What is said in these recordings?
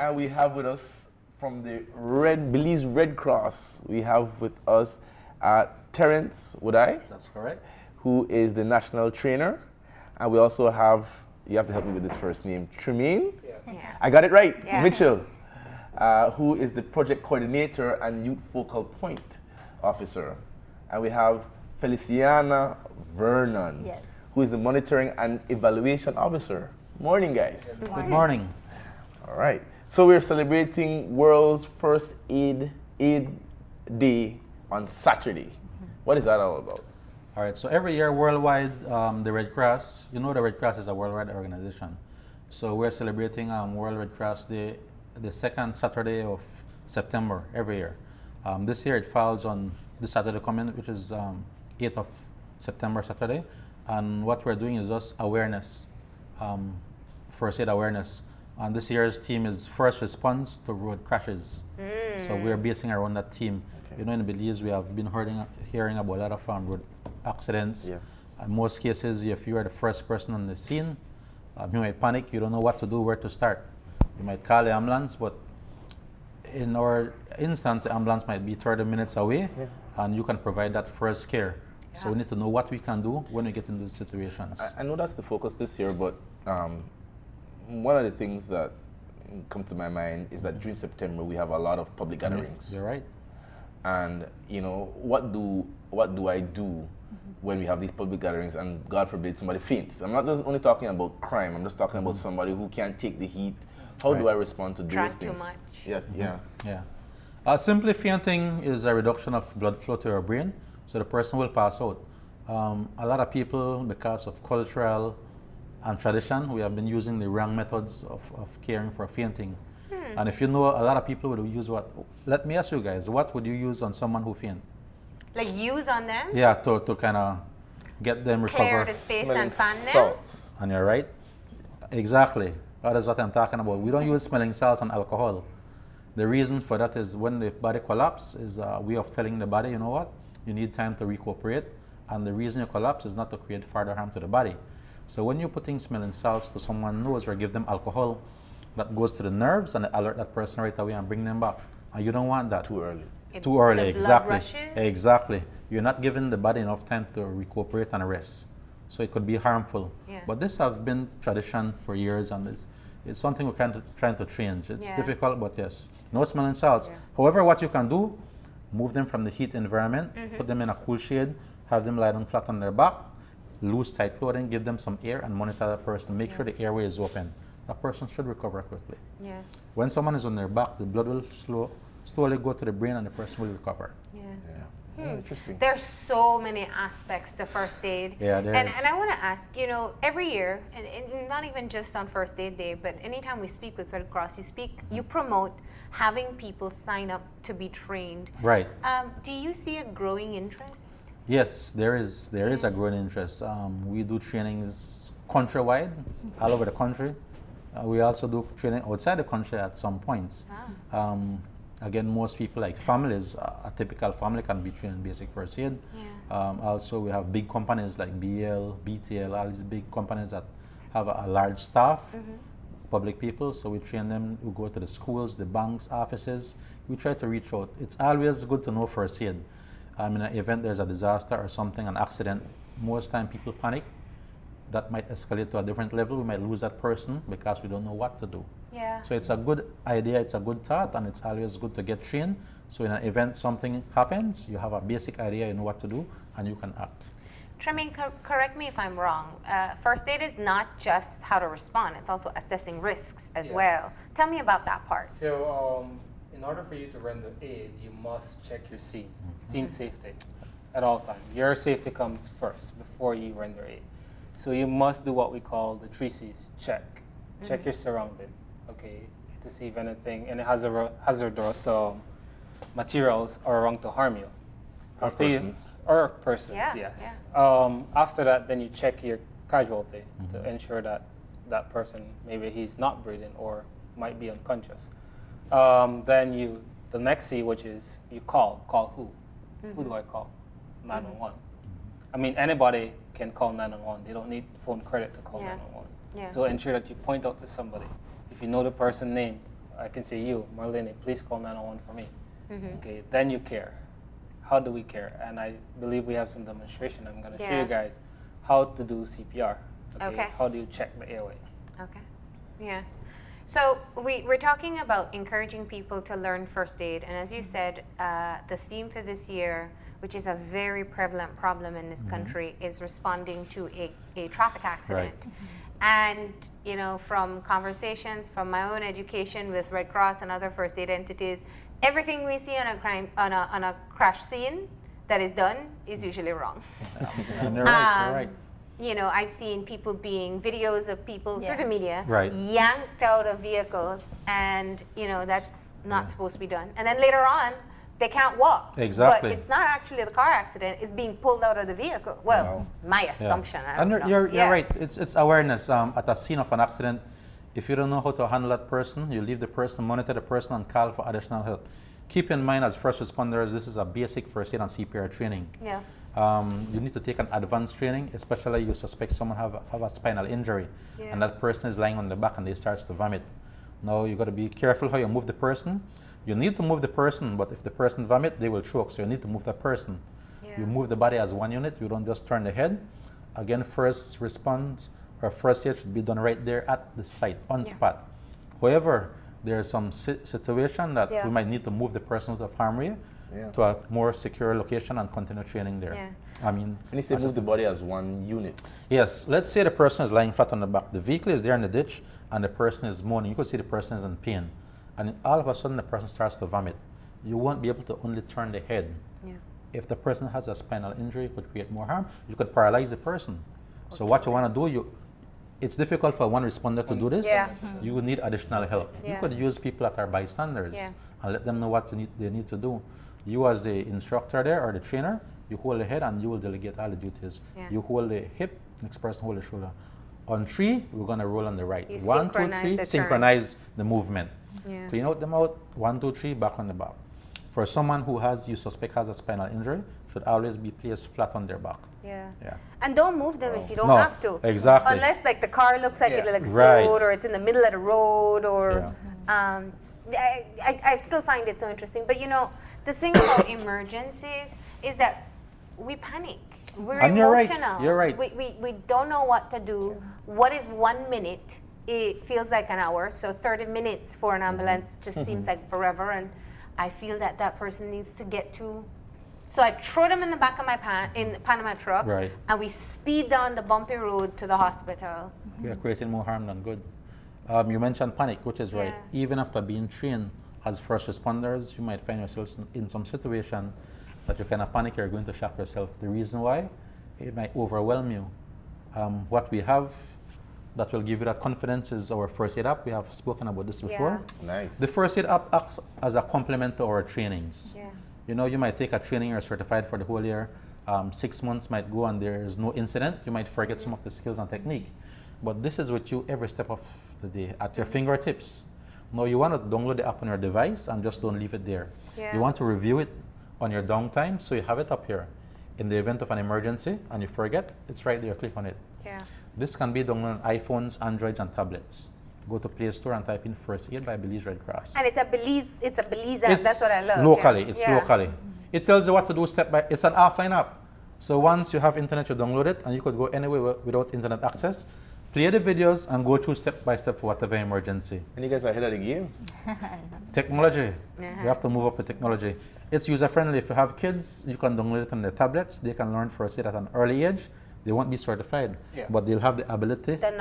And we have with us from the Belize Red Cross, we have with us Terence Woodai. That's correct. Who is the national trainer. And we also have, you have to help me with this first name, Tremaine? Yes. Yeah. I got it right, Yeah. Mitchell, who is the project coordinator and youth focal point officer. And we have Feliciana Vernon, Yes. who is the monitoring and evaluation officer. Morning, guys. Good morning. All right. So we're celebrating World's First Aid Day on Saturday. What is that all about? All right, so every year worldwide, the Red Cross, you know the Red Cross is a worldwide organization. So we're celebrating World Red Cross Day the second Saturday of September every year. This year it falls on this Saturday coming, which is 8th of September, Saturday. And what we're doing is just awareness, first aid awareness. And this year's theme is first response to road crashes. So we're basing around that theme. Okay. You know, in Belize, we have been hearing about a lot of road accidents. Yeah. In most cases, if you are the first person on the scene, you might panic, you don't know what to do, where to start. You might call the ambulance, but in our instance, the ambulance might be 30 minutes away, and you can provide that first care. Yeah. So we need to know what we can do when we get into these situations. I know that's the focus this year, but one of the things that comes to my mind is that during September we have a lot of public gatherings. You're right. And you know, what do I do when we have these public gatherings and God forbid somebody faints? I'm not just only talking about crime, I'm just talking about somebody who can't take the heat. How do I respond to those things? Too much. Yeah. Simply fainting is a reduction of blood flow to your brain, so the person will pass out. A lot of people, because of cultural and tradition, we have been using the wrong methods of caring for fainting. And if you know, a lot of people would use what? Let me ask you guys, what would you use on someone who faint? Like use on them? Yeah, to kind of get them recover. Clear the space and fan them? Salts. And you're right. Exactly. That is what I'm talking about. We don't use smelling salts and alcohol. The reason for that is when the body collapses is a way of telling the body, you know what? You need time to recuperate. And the reason you collapse is not to create further harm to the body. So when you're putting smelling salts to someone's nose or give them alcohol, that goes to the nerves and alert that person right away and bring them back. And you don't want that. Too early. Too early, The exactly. blood rushes? Exactly. You're not giving the body enough time to recuperate and rest. So it could be harmful. Yeah. But this has been tradition for years, and it's something we're trying to change. It's difficult, but yes. No smelling salts. Yeah. However, what you can do, move them from the heat environment, put them in a cool shade, have them lie down flat on their back, loose tight clothing, give them some air, and monitor that person. Make sure the airway is open. That person should recover quickly. Yeah. When someone is on their back, the blood will slowly go to the brain and the person will recover. Yeah. Interesting. There's so many aspects to first aid. Yeah, there and, is. and I want to ask, you know, every year, and not even just on First Aid Day, but anytime we speak with Red Cross, you promote having people sign up to be trained. Right. Do you see a growing interest? Yes, there is a growing interest. We do trainings countrywide, all over the country. We also do training outside the country at some points. Wow. Again, most people, like families, a typical family can be trained in basic first aid. Yeah. Also, we have big companies like BL, BTL, all these big companies that have a large staff, public people. So we train them. We go to the schools, the banks, offices. We try to reach out. It's always good to know first aid. In an event there's a disaster or something, an accident, most time people panic. That might escalate to a different level. We might lose that person because we don't know what to do. Yeah. So it's a good idea, it's a good thought, and it's always good to get trained. So in an event something happens, you have a basic idea, you know what to do, and you can act. Tremaine, correct me if I'm wrong. First aid is not just how to respond, it's also assessing risks as well. Tell me about that part. So, in order for you to render aid, you must check your scene safety at all times. Your safety comes first before you render aid. So you must do what we call the 3 C's. Check. Check your surrounding, okay, to see if any hazardous materials are wrong to harm you. Or persons, yes. Yeah. After that, then you check your casualty to ensure that that person, maybe he's not breathing or might be unconscious. Then the next C, which is you call. Call who? Who do I call? 911. I mean, anybody can call 911. They don't need phone credit to call 911. Yeah. So ensure that you point out to somebody. If you know the person's name, I can say, you, Marlene, please call 911 for me. Mm-hmm. Okay, then you care. How do we care? And I believe we have some demonstration. I'm going to show Yeah. you guys how to do CPR. Okay. How do you check the airway? Okay. Yeah. So we're talking about encouraging people to learn first aid, and as you said, the theme for this year, which is a very prevalent problem in this country, is responding to a traffic accident. Right. And you know, from conversations, from my own education with Red Cross and other first aid entities, everything we see on a crash scene that is done is usually wrong. And they're right, you're right. You know, I've seen people videos of people through the media Right. yanked out of vehicles, and you know that's not supposed to be done. And then later on, they can't walk. Exactly. But it's not actually the car accident; it's being pulled out of the vehicle. Well, my assumption. I And don't know. you're Yeah. right. It's awareness. At a scene of an accident, if you don't know how to handle that person, you leave the person, monitor the person, and call for additional help. Keep in mind, as first responders, this is a basic first aid and CPR training. Yeah. You need to take an advanced training, especially you suspect someone have a spinal injury, Yeah. and that person is lying on the back and they starts to vomit. Now you got to be careful how you move the person. You need to move the person, but if the person vomit, they will choke. So you need to move the person. Yeah. You move the body as one unit. You don't just turn the head. Again, first response or first aid should be done right there at the site, on spot. However, there are some situation that we might need to move the person out of harm's way to a more secure location and continue training there. Yeah. I mean, And you say move the body as one unit. yes, let's say the person is lying flat on the back. The vehicle is there in the ditch and the person is moaning. You could see the person is in pain. And all of a sudden the person starts to vomit. You won't be able to only turn the head. Yeah. If the person has a spinal injury, it could create more harm. You could paralyze the person. So what you want to do, it's difficult for one responder to do this. Yeah. You would need additional help. You Yeah. could use people that are bystanders Yeah. and let them know what they need to do. You as the instructor there or the trainer, you hold the head and you will delegate all the duties. Yeah. You hold the hip, next person hold the shoulder. On 3, we're going to roll on the right. You 1, 2, synchronize 3, the turn. synchronize the movement. Yeah. Clean out them out, 1, 2, 3, back on the back. For someone who you suspect has a spinal injury, should always be placed flat on their back. Yeah. Yeah. And don't move them if you don't No, have to. exactly. Unless like the car looks like Yeah. it'll explode, Right. or it's in the middle of the road, or I still find it so interesting. But you know, the thing about emergencies is that we panic. We're And you're right. emotional. You're right. We don't know what to do. What is 1 minute? It feels like an hour. So 30 minutes for an ambulance just seems like forever. And I feel that that person needs to get to. So I throw them in the back of my in the pan of my truck, Right. and we speed down the bumpy road to the hospital. We are creating more harm than good. You mentioned panic, which is right. Yeah. Even after being trained as first responders, you might find yourself in some situation that you kind of panic, you're going to shock yourself. The reason why, it might overwhelm you. What we have that will give you that confidence is our first aid app. We have spoken about this before. Nice. The first aid app acts as a complement to our trainings. Yeah. You know, you might take a training, you're certified for the whole year. 6 months might go and there's no incident. You might forget some of the skills and technique. But this is with you every step of the day at your fingertips. Now you want to download the app on your device and just don't leave it there. Yeah. You want to review it on your downtime, so you have it up here. In the event of an emergency and you forget, it's right there, click on it. Yeah. This can be downloaded on iPhones, Androids, and tablets. Go to Play Store and type in First Aid by Belize Red Cross. And it's a Belize app. That's what I love. Locally, yeah. it's Yeah. locally. It tells you what to do step by. It's an offline app. So once you have internet, you download it, and you could go anywhere without internet access. Play the videos and go through step by step for whatever emergency. And you guys are ahead of the game. Technology. Uh-huh. You have to move up with technology. It's user friendly. If you have kids, you can download it on their tablets. They can learn first aid at an early age. They won't be certified, Yeah. but they'll have the ability, The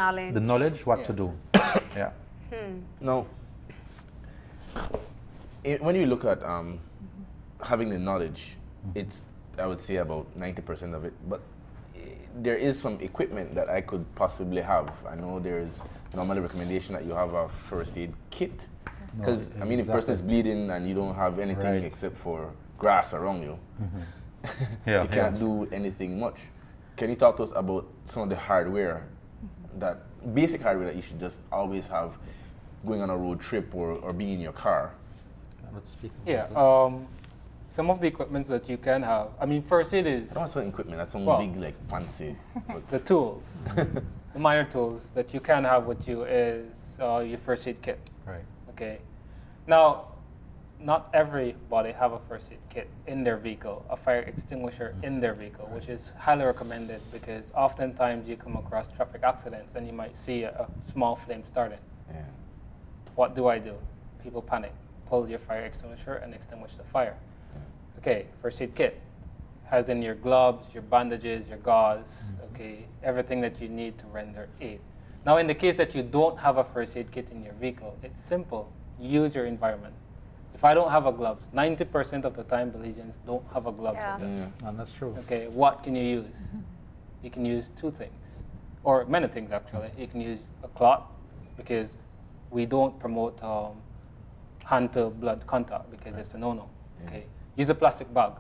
knowledge. what Yeah. to do. Yeah. Now, when you look at having the knowledge, it's, I would say, about 90% of it. But there is some equipment that I could possibly have. I know there's normally recommendation that you have a first aid kit. Because, I mean, if the person is bleeding and you don't have anything Right. except for grass around you, Yeah, you can't do anything much. Can you talk to us about some of the hardware, that basic hardware that you should just always have going on a road trip or being in your car? Let's speak. Yeah. Some of the equipments that you can have. I mean, first aid is I don't want some equipment, that's some Well, big, like, fancy. But the tools. The minor tools that you can have with you is your first aid kit. Right. Okay. Now, not everybody have a first aid kit in their vehicle, a fire extinguisher in their vehicle, which is highly recommended because oftentimes you come across traffic accidents and you might see a small flame starting. Yeah. What do? People panic. Pull your fire extinguisher and extinguish the fire. Okay, first aid kit has in your gloves, your bandages, your gauze, okay, everything that you need to render aid. Now, in the case that you don't have a first aid kit in your vehicle, it's simple. Use your environment. If I don't have a glove, 90% of the time Belizeans don't have a glove with them. And that's true. Okay, what can you use? You can use two things, or many things actually. You can use a cloth because we don't promote hand to blood contact because it's a no-no. Okay, use a plastic bag.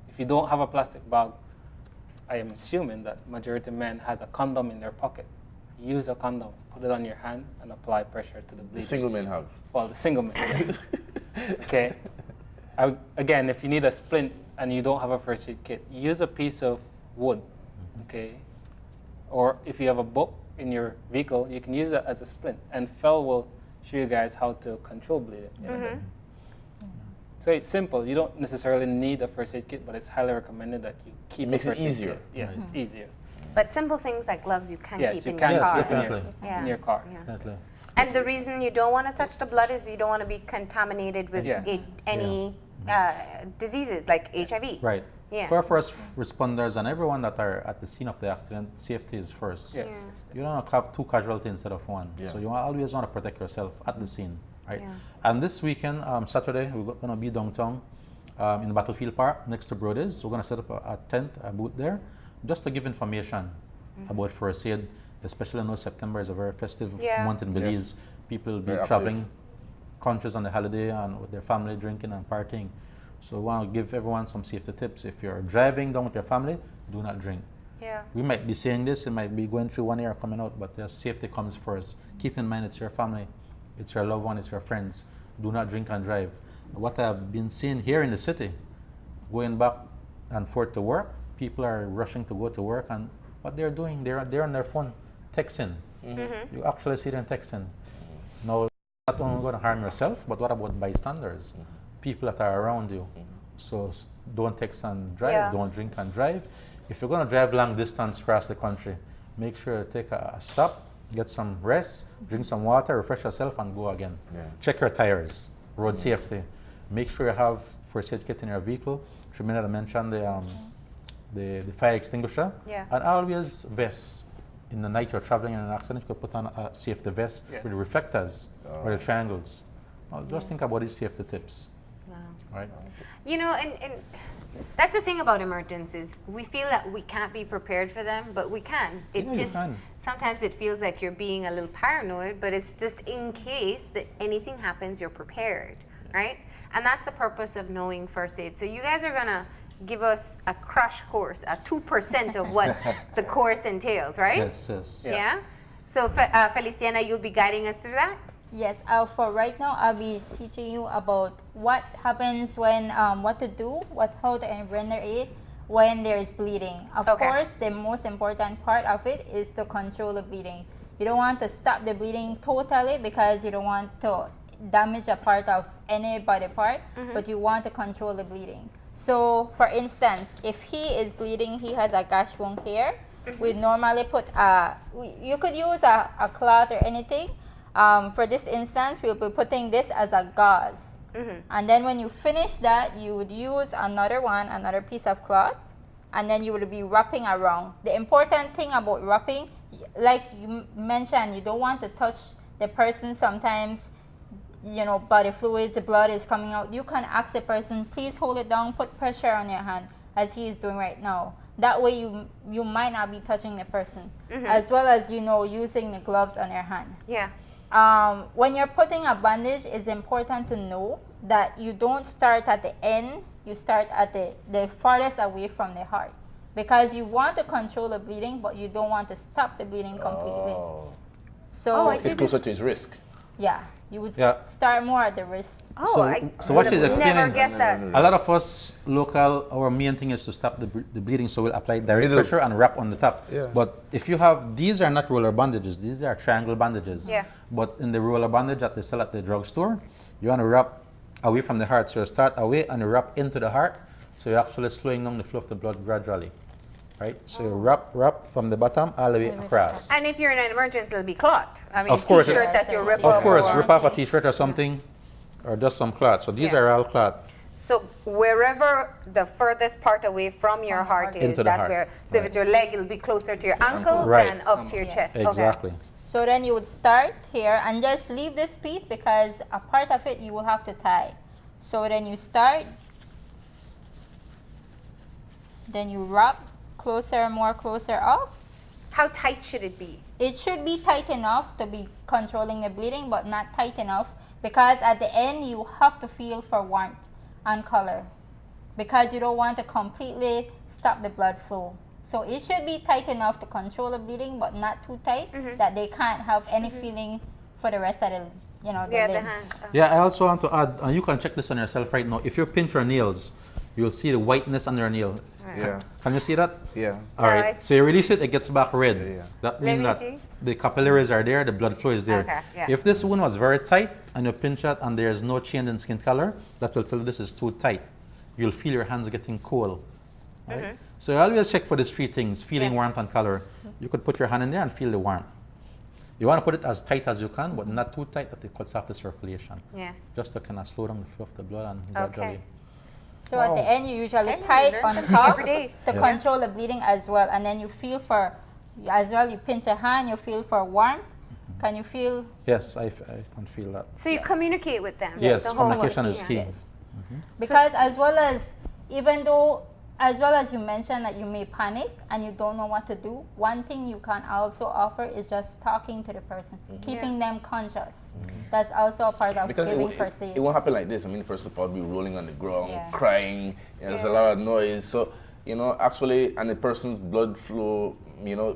If you don't have a plastic bag, I am assuming that majority of men has a condom in their pocket. Use a condom, put it on your hand, and apply pressure to the bleeding. The single men have. Well, the single man, yes. Okay. Again, if you need a splint and you don't have a first aid kit, use a piece of wood, okay? Or if you have a book in your vehicle, you can use it as a splint. And Phil will show you guys how to control bleeding in a bit. So it's simple. You don't necessarily need a first aid kit, but it's highly recommended that you keep Makes a it first aid easier. kit. Yes, it's easier. But simple things like gloves you can Yes, keep you in can your car. keep definitely. in your car. Yeah. Definitely. And the reason you don't want to touch the blood is you don't want to be contaminated with Yes. any diseases like HIV. Right. Yeah. For first responders and everyone that are at the scene of the accident, safety is first. Yes. You don't want to have two casualties instead of one. Yeah. So you always want to protect yourself at the scene, right? Yeah. And this weekend, Saturday, we're going to be downtown in the Battlefield Park next to Brody's. We're going to set up a tent, a booth there, just to give information about first aid, especially now September is a very festive month in Belize. People will be Very traveling countries on the holiday and with their family drinking and partying. So we want to give everyone some safety tips. If you're driving down with your family, do not drink. Yeah. We might be saying this, it might be going through one ear coming out, but safety comes first. Keep in mind it's your family, it's your loved one, it's your friends. Do not drink and drive. What I've been seeing here in the city, going back and forth to work, people are rushing to go to work, and what they're doing, they're on their phone, texting. You actually see them texting. Now, not only going to harm yourself, but what about bystanders? People that are around you. So don't text and drive, don't drink and drive. If you're going to drive long distance across the country, make sure you take a stop, get some rest, drink some water, refresh yourself, and go again. Check your tires, road safety. Make sure you have first aid kit in your vehicle. Tremina mentioned the fire extinguisher. And always vests. In the night you're traveling in an accident, you could put on a safety vest with the reflectors or the triangles. Now, just think about these safety tips. Right? You know, and that's the thing about emergencies. We feel that we can't be prepared for them, but we can. It Yeah, you just can. sometimes it feels like you're being a little paranoid, but it's just in case that anything happens, you're prepared, right? And that's the purpose of knowing first aid. So you guys are gonna give us a crash course, a 2% of what the course entails, right? Yes. Yeah. So Feliciana, you'll be guiding us through that. Yes, for right now, I'll be teaching you about what happens when, what to do, how to render aid when there is bleeding. Of course, the most important part of it is to control the bleeding. You don't want to stop the bleeding totally because you don't want to damage a part of any body part, but you want to control the bleeding. So, for instance, if he is bleeding, he has a gash wound here, we normally put you could use a cloth or anything. For this instance, we'll be putting this as a gauze. And then when you finish that, you would use another piece of cloth, and then you would be wrapping around. The important thing about wrapping, like you mentioned, you don't want to touch the person. Sometimes, you know, body fluids, the blood is coming out. You can ask the person, please hold it down, put pressure on your hand, as he is doing right now. That way you might not be touching the person, as well as, you know, using the gloves on your hand. When you're putting a bandage, it's important to know that you don't start at the end, you start at the farthest away from the heart. Because you want to control the bleeding, but you don't want to stop the bleeding completely. So it's closer to his risk. Yeah, you would Yeah. start more at the wrist. Oh, So- I so what she's would have never explaining- guessed that. A lot of us local, our main thing is to stop the bleeding, so we'll apply direct Middle. pressure and wrap on the top. Yeah. But if you have, these are not roller bandages, these are triangle bandages. Yeah. But in the roller bandage that they sell at the drugstore, you want to wrap away from the heart. So you start away and you wrap into the heart, so you're actually slowing down the flow of the blood gradually. Right? So you wrap from the bottom all the way across. And if you're in an emergency, it'll be clot. I mean, Of course. t-shirt that you rip Of off. course, or- rip off a t-shirt or something, or just some cloth. So these Yeah. are all cloth. So wherever the furthest part away from your heart is, Into the that's heart. where. So if it's your leg, it'll be closer to your ankle Right. than up to your Yes. chest. Exactly. Okay. So then you would start here and just leave this piece because a part of it you will have to tie. So then you start, then you wrap closer, more closer up. How tight should it be? It should be tight enough to be controlling the bleeding, but not tight enough because at the end you have to feel for warmth and color because you don't want to completely stop the blood flow. So it should be tight enough to control the bleeding, but not too tight that they can't have any feeling for the rest of the, the Yeah, the limb. hand. Yeah, I also want to add, and you can check this on yourself right now. If you pinch your nails, you'll see the whiteness on your nail. Yeah. Can you see that? Yeah. All right. it's- So you release it, it gets back red. Yeah. That Let means me that see. the capillaries are there, the blood flow is there. Okay, yeah. If this wound was very tight and you pinch it and there's no change in skin color, that will tell you this is too tight. You'll feel your hands getting cold. Right? So you always check for these three things: feeling, Yeah. warmth, and color. You could put your hand in there and feel the warmth. You want to put it as tight as you can, but not too tight that it cuts off the circulation. Yeah. Just to kind of slow down the flow of the blood and Okay. gradually. So at the end you usually Okay, tie we it learn on something top every day. to Yeah. control the bleeding as well, and then you feel for, as well you pinch a hand, you feel for warmth. Can you feel? Yes, I can feel that. So you communicate with them. Yes, the whole way. communication is Yeah. key. Yes. Because as well as, even though, as well as you mentioned that you may panic and you don't know what to do, one thing you can also offer is just talking to the person, keeping them conscious. That's also a part of Because giving first it aid. won't happen like this. I mean, the person could probably be rolling on the ground, Yeah. crying, and there's a lot of noise. So, actually, and the person's blood flow,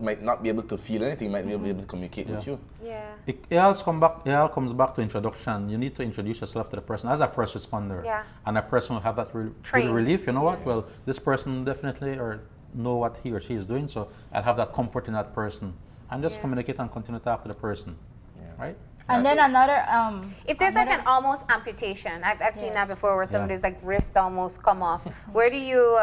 might not be able to feel anything, might not be able to communicate with Yeah. you. Yeah. It all comes back to introduction. You need to introduce yourself to the person as a first responder. Yeah. And a person will have that Trained. relief. You know what? Well, this person definitely or know what he or she is doing, so I'll have that comfort in that person. And just Yeah. communicate and continue to talk to the person. Yeah. Right? And then another, If there's like another- an almost amputation, I've seen Yes. that before where somebody's like wrist almost come off. Where do you,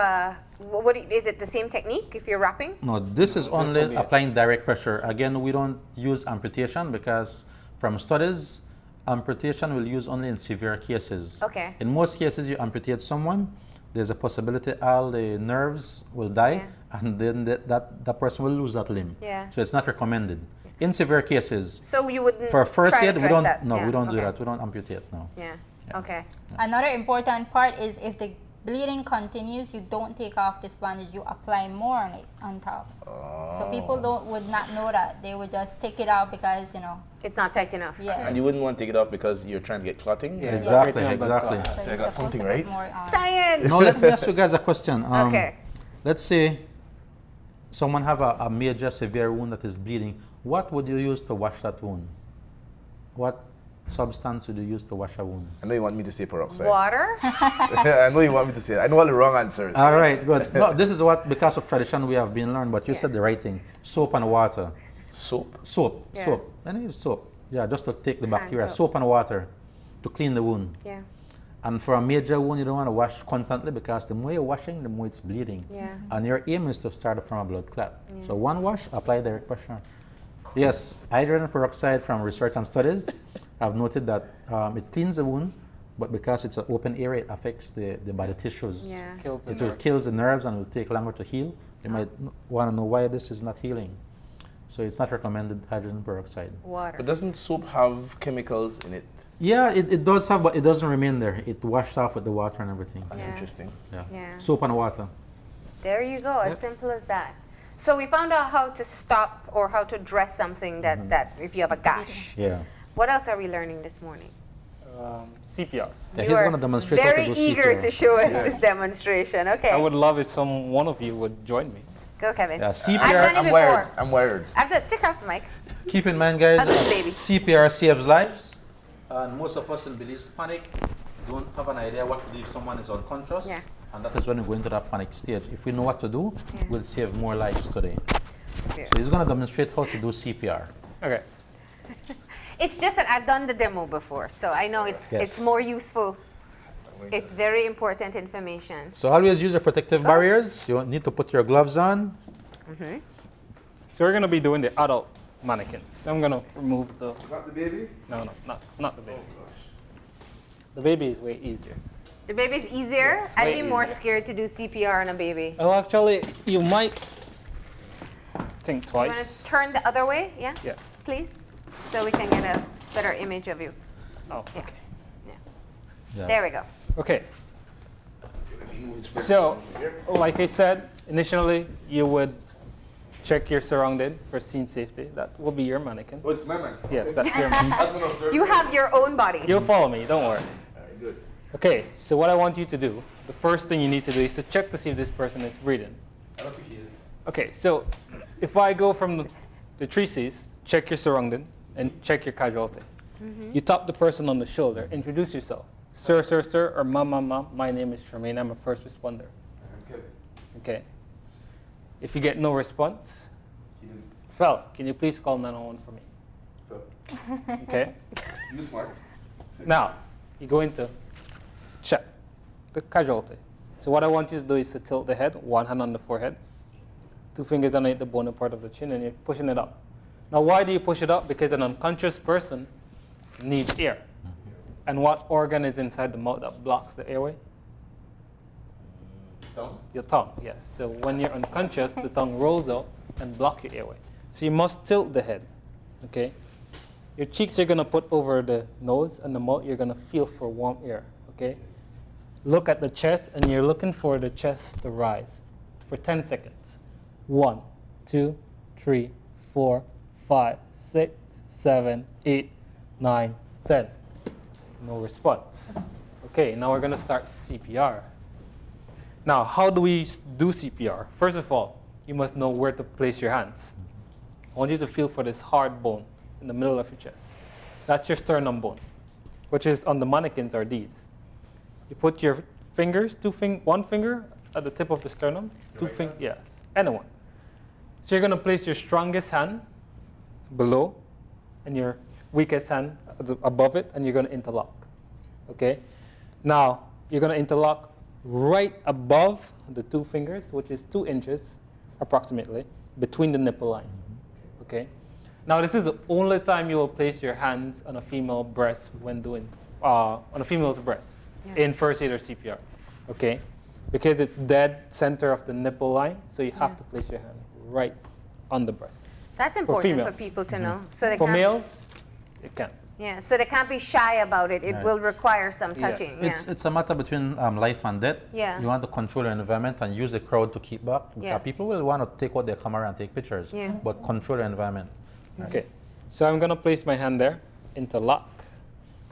is it the same technique if you're wrapping? No, this is will only be applying direct pressure. Again, we don't use amputation because from studies, amputation will use only in severe cases. Okay. In most cases, you amputate someone, there's a possibility all the nerves will die, and then that person will lose that limb. Yeah. So it's not recommended. In severe cases, So you wouldn't for first try to aid, we address don't. that? No, Yeah, we don't do okay. that. We don't amputate. No. Yeah. Yeah. Okay. Another important part is if the bleeding continues, you don't take off this bandage, you apply more on it on top. So people would not know that. They would just take it out because, It's not tight enough. yeah. And you wouldn't want to take it off because you're trying to get clotting? Yeah. Exactly. Creating a blood Exactly. clot. So I you're got supposed something to right. put more on. Science. Now let me ask you guys a question. Okay. Let's say someone have a major severe wound that is bleeding. What would you use to wash that wound? What substance would you use to wash a wound? I know you want me to say peroxide. Water. I know you want me to say it. I know all the wrong answers. All right, good. No, this is what, because of tradition, we have been learned, but you said the right thing. Soap and water. Soap. Soap, Yeah. soap. And use soap. Yeah, just to take the Hand bacteria. soap. Soap and water to clean the wound. Yeah. And for a major wound, you don't want to wash constantly because the more you're washing, the more it's bleeding. Yeah. And your aim is to start from a blood clot. So one wash, apply direct pressure. Yes, hydrogen peroxide from research and studies have noted that it cleans the wound, but because it's an open area, it affects the body tissues. Yeah. Kills the It will nerves. kill the nerves and will take longer to heal. You might want to know why this is not healing. So it's not recommended hydrogen peroxide. Water. But doesn't soap have chemicals in it? Yeah, it does have, but it doesn't remain there. It washed off with the water and everything. That's Yeah. interesting. Yeah. Yeah. Soap and water. There you go. As Yep. simple as that. So we found out how to stop or how to dress something that if you have a gash. Yeah. What else are we learning this morning? CPR. Yeah, You he's are going to demonstrate how to very do eager CPR. to show us this demonstration. Okay. I would love if one of you would join me. Go, Kevin. Yeah, I've CPR. done it I'm wired. before. I'm wired. Take off the mic. Keep in mind, guys, I'll do the baby. CPR saves lives, And most of us in Belize panic, don't have an idea what to do if someone is unconscious. Yeah. And that is when we go into that panic stage. If we know what to do, Yeah. we'll save more lives today. Yeah. So he's going to demonstrate how to do CPR. Okay. It's just that I've done the demo before, so I know it's Yes. more useful. It's very important information. So always use your protective barriers. You need to put your gloves on. So we're going to be doing the adult mannequins. I'm going to remove the... Not the baby? No, not the baby. The baby is way easier. The baby's easier. Yes, I'd way be more easier. scared to do CPR on a baby. Oh, actually, you might think You want to twice. turn the other way? Yeah? Yeah. Please? So we can get a better image of you. Oh, Yeah. okay. Yeah. There we go. Okay. So, like I said, initially you would check your surrounding for scene safety. That will be your mannequin. Oh, it's my man. Yes, that's your mannequin. That's one of the You have your own body. You'll follow me, don't worry. Alright, good. Okay, so what I want you to do, the first thing you need to do is to check to see if this person is breathing. I don't think he is. Okay, so if I go from the 3 C's, check your surrounding and check your casualty. You tap the person on the shoulder, introduce yourself. Sir, sir, sir, or ma'am, my name is Charmaine, I'm a first responder. Okay. Okay. If you get no response, He didn't. Fel, can you please call 911 for me? So, Okay. you smart. Now, you're going to check the casualty. So what I want you to do is to tilt the head, one hand on the forehead, 2 fingers underneath the bony part of the chin, and you're pushing it up. Now, why do you push it up? Because an unconscious person needs air. And what organ is inside the mouth that blocks the airway? Tongue? Your tongue, yes. So when you're unconscious, the tongue rolls out and block your airway. So you must tilt the head, okay? Your cheeks you're gonna put over the nose, and the mouth you're gonna feel for warm air, okay? Look at the chest, and you're looking for the chest to rise for 10 seconds. 1, 2, 3, 4, 5, 6, 7, 8, 9, 10. No response. Okay, now we're gonna start CPR. Now, how do we do CPR? First of all, you must know where to place your hands. I want you to feel for this hard bone in the middle of your chest. That's your sternum bone, which is on the mannequins are these. You put your fingers, one finger at the tip of the sternum, yes, anyone. So you're gonna place your strongest hand below and your weakest hand above it, and you're gonna interlock, okay? Now, you're gonna interlock right above the 2 fingers, which is 2 inches approximately between the nipple line, okay? Now, this is the only time you will place your hands on a female breast when doing, on a female's breast in first aid or CPR, okay? Because it's dead center of the nipple line, so you have to place your hand right on the breast. That's important for females. people to know. So they For can't, males, it can. yeah, so they can't be shy about it. It Right. will require some Yeah. touching. Yeah. It's a matter between life and death. Yeah. You want to control your environment and use the crowd to keep back. Because Yeah. people will want to take out their camera and take pictures. Yeah. But control your environment. Okay, so I'm gonna place my hand there, interlock.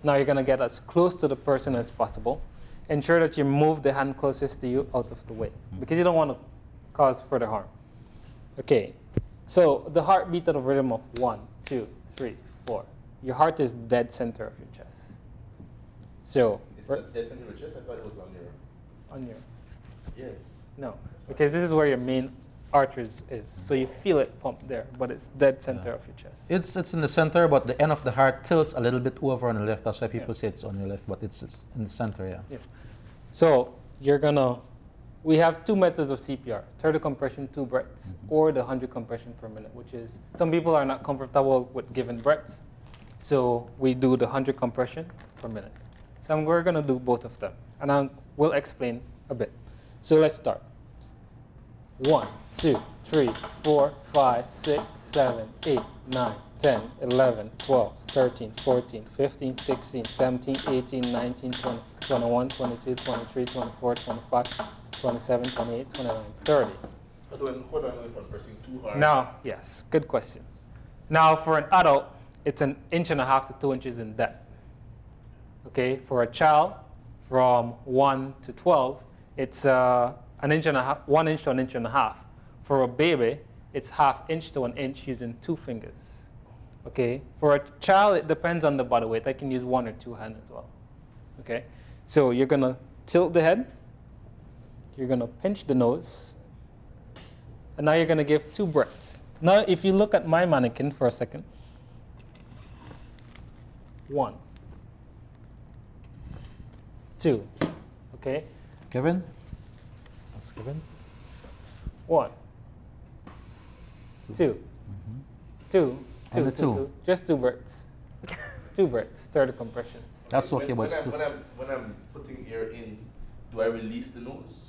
Now you're gonna get as close to the person as possible. Ensure that you move the hand closest to you out of the way, because you don't want to cause further harm. Okay, so the heartbeat at a rhythm of 1, 2, 3, 4. Your heart is dead center of your chest. So, It's at dead center of your chest? I thought it was on your... on your, Yes. no, because this is where your main arteries is. So you feel it pump there, but it's dead center of your chest. It's in the center, but the end of the heart tilts a little bit over on the left. That's why people say it's on your left, but it's in the center, yeah. Yeah. So you're gonna, we have 2 methods of CPR, 30 compression, 2 breaths, or the 100 compression per minute, which is, some people are not comfortable with giving breaths. So we do the 100 compression per minute. So we're gonna do both of them, and we'll explain a bit. So let's start. 1, 2, 3, 4, 5, 6, 7, 8, 9, 10, 11, 12, 13, 14, 15, 16, 17, 18, 19, 20, 21, 22, 23, 24, 25, 27, 28, 29, 30. Hold on, if I'm pressing too hard. Now, yes, good question. Now, for an adult, it's 1.5 inches to 2 inches in depth. Okay, for a child from 1 to 12, it's 1 inch to 1.5 inches. For a baby, it's 0.5 inch to 1 inch using 2 fingers. Okay, for a child, it depends on the body weight. I can use 1 or 2 hands as well. Okay, so you're gonna tilt the head, you're gonna pinch the nose, and now you're gonna give 2 breaths. Now, if you look at my mannequin for a second, 1, 2, okay, Kevin? That's Kevin. 1, 2, 2, Only two. just 2 breaths. 2 breaths, 30 compressions. That's okay, but when still. I'm putting air in, do I release the nose?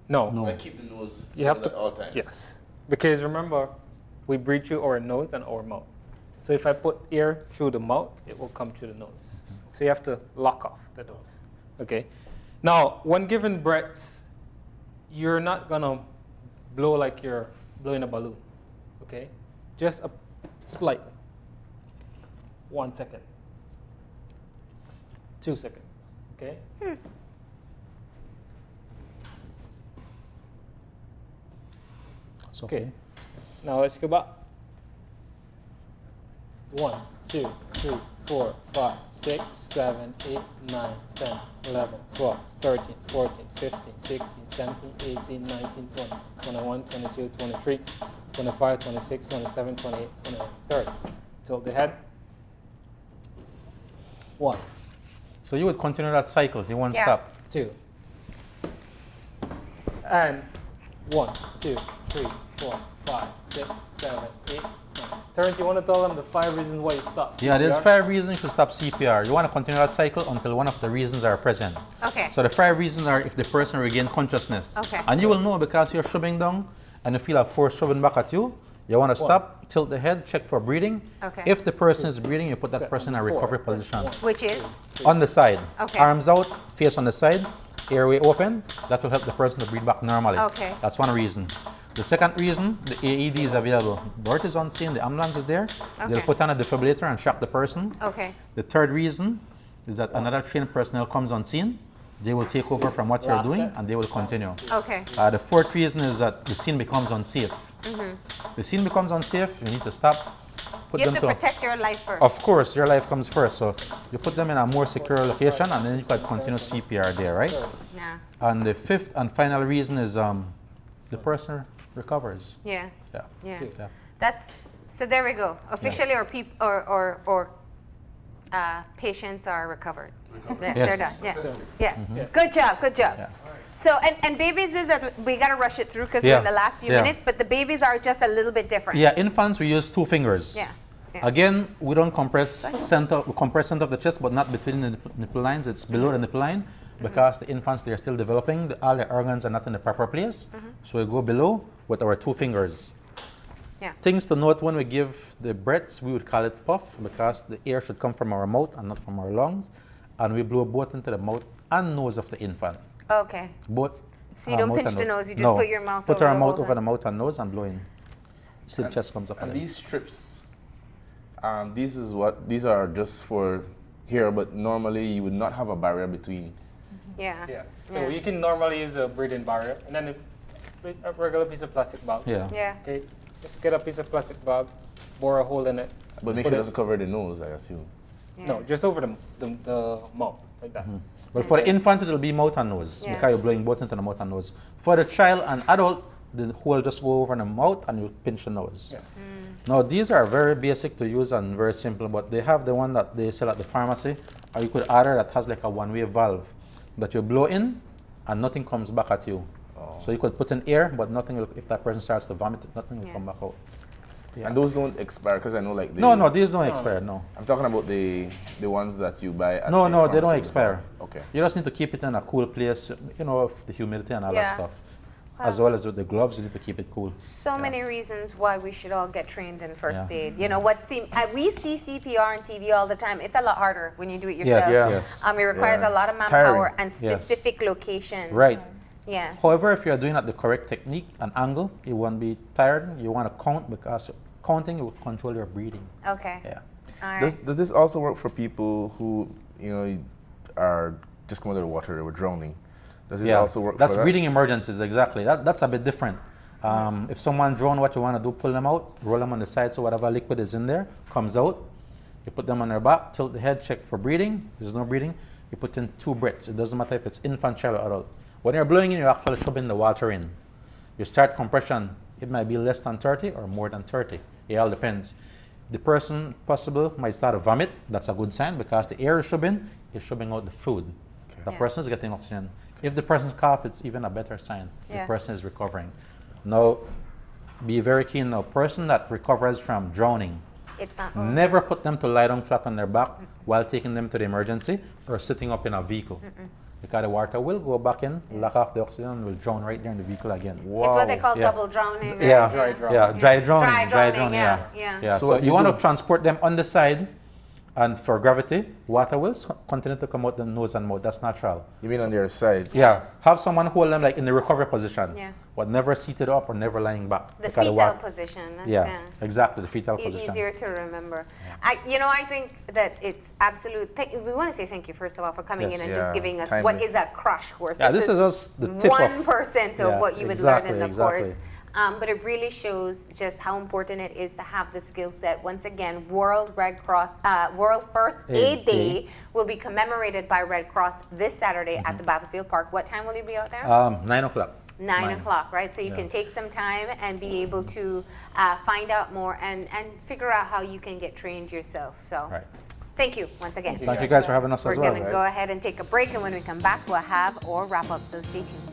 No, No. Do I keep the nose you have at to, all times? yes, because remember, we breathe through our nose and our mouth. So if I put air through the mouth, it will come through the nose. So you have to lock off the nose. Okay. Now, when given breaths, you're not gonna blow like you're blowing a balloon. Okay. Just a slight. 1 second. 2 seconds. Okay. It's okay. Now let's go back. 1, 2, 3, 4, 5, 6, 7, 8, 9, 10, 11, 12, 13, 14, 15, 16, 17, 18, 19, 20, 21, 22, 23, 25, 26, 27, 28, 29, 30. Tilt the head. 1, So you would continue that cycle. You won't Yeah. stop. 2, and 1, 2, 3, 4, 5, 6, 7, 8, 9. Terrence, you want to tell them the 5 reasons why you stopped? Yeah, there's CPR? 5 reasons to stop CPR. You want to continue that cycle until one of the reasons are present. Okay. So the 5 reasons are if the person regain consciousness. Okay. And you will know because you're shoving down and you feel a force shoving back at you. You want to stop, tilt the head, check for breathing. Okay. If the person is breathing, you put that person in a recovery position. Which is? On the side. Okay. Arms out, face on the side, airway open. That will help the person to breathe back normally. Okay. That's one reason. The second reason, the AED is available. Birth is on scene, the ambulance is there. They'll Okay. put on a defibrillator and shock the person. Okay. The third reason is that another trained personnel comes on scene. They will take over from what you're Last doing set. and they will continue. Okay. The fourth reason is that the scene becomes unsafe. The scene becomes unsafe, you need to stop. Put You them have to protect your life first. Of course, your life comes first. So you put them in a more secure location and then you can continue CPR there, right? Yeah. And the fifth and final reason is the person recovers. Yeah. Yeah. Yeah. Yeah. That's so. There we go. Officially, patients are recovered. They're Yes. done. Yeah. Yeah. Good job. Good job. Yeah. So and babies is that we gotta rush it through because we're Yeah. in the last few Yeah. minutes. But the babies are just a little bit different. Yeah, infants we use 2 fingers. Yeah. Yeah. Again, we don't compress center, we compress center of the chest, but not between the nipple lines. It's below the nipple line because the infants they're still developing. All the organs are not in the proper place. So we go below with our 2 fingers. Yeah. Things to note when we give the breaths, we would call it puff because the air should come from our mouth and not from our lungs. And we blow both into the mouth and nose of the infant. Okay. Both. So you don't mouth pinch and the nose. nose, you just No. put your mouth Put over our the mouth whole over the thing. mouth and nose and blow in. Still chest comes up. And these strips, these are just for here, but normally you would not have a barrier between. Yeah. Yes. So Yeah. you can normally use a breathing barrier, and then a regular piece of plastic bag. Yeah. Yeah. Okay. Just get a piece of plastic bag, bore a hole in it. But make put sure it it- doesn't cover the nose, I assume. Yeah. No, just over the mouth, like that. But for the infant, it will be mouth and nose Yeah. because you're blowing both into the mouth and nose. For the child and adult, the hole just go over the mouth and you pinch the nose. Yeah. Now, these are very basic to use and very simple, but they have the one that they sell at the pharmacy, or you could order that has like a one-way valve that you blow in and nothing comes back at you. So you could put in air, but nothing will, if that person starts to vomit, nothing will Yeah. come back out. Yeah. And those don't expire because I know like No, these don't expire, no. I'm talking about the ones that you buy at No, the no, they don't pharmacy. expire. Okay. You just need to keep it in a cool place, you know, of the humidity and all Yeah. that stuff. As well as with the gloves, you need to keep it cool. So many reasons why we should all get trained in first Yeah. aid. You know what? We see CPR on TV all the time. It's a lot harder when you do it yourself. Yes, Yeah. yes. It requires Yeah. a lot of It's manpower tiring. and Yes. specific locations. Right. Yeah. However, if you are doing at the correct technique and angle, you won't be tired. You want to count because counting will control your breathing. Okay. Yeah. All right. Does this also work for people who are just coming out of the water, they were drowning? Does this also work That's for that? breathing emergencies, exactly. That's a bit different. If someone drowned, what you want to do, pull them out, roll them on the side so whatever liquid is in there comes out. You put them on their back, tilt the head, check for breathing. There's no breathing. You put in 2 breaths. It doesn't matter if it's infant, child, or adult. When you're blowing in, you're actually shoving the water in. You start compression. It might be less than 30 or more than 30. It all depends. The person possible might start to vomit. That's a good sign because the air is shoving out the food. Okay. The person is getting oxygen. If the person coughs, it's even a better sign. The person is recovering. Now, be very keen now. Person that recovers from drowning, It's not. never put them to lie down flat on their back while taking them to the emergency or sitting up in a vehicle. Because the water will go back in, lock off the oxygen, and will drown right there in the vehicle again. Wow. It's what they call double drowning. Right? Yeah, Dry drowning. yeah, dry drowning, Dry drowning, yeah. So, So what you you want to do- transport them on the side, and for gravity, water will continue to come out the nose and mouth. That's natural. You mean on their side? Yeah, have someone hold them like in the recovery position, Yeah. but never seated up or never lying back. The Because fetal water- position. That's, Yeah, exactly, the fetal position. Easier to remember. I think that it's absolute. We want to say thank you first of all for coming Yes. in and Yeah, just giving us kindly. what is a crash course. Yeah, this is just the tip of 1% of Yeah, what you would exactly, learn in the exactly. course. But it really shows just how important it is to have the skill set. Once again, World Red Cross, World First Aid Day will be commemorated by Red Cross this Saturday at the Battlefield Park. What time will you be out there? 9 o'clock. 9 o'clock, right? So you can take some time and be able to find out more and figure out how you can get trained yourself. So Right. thank you once again. Thank you guys for having us We're as well. going to go ahead and take a break, and when we come back, we'll have or wrap up. So stay tuned.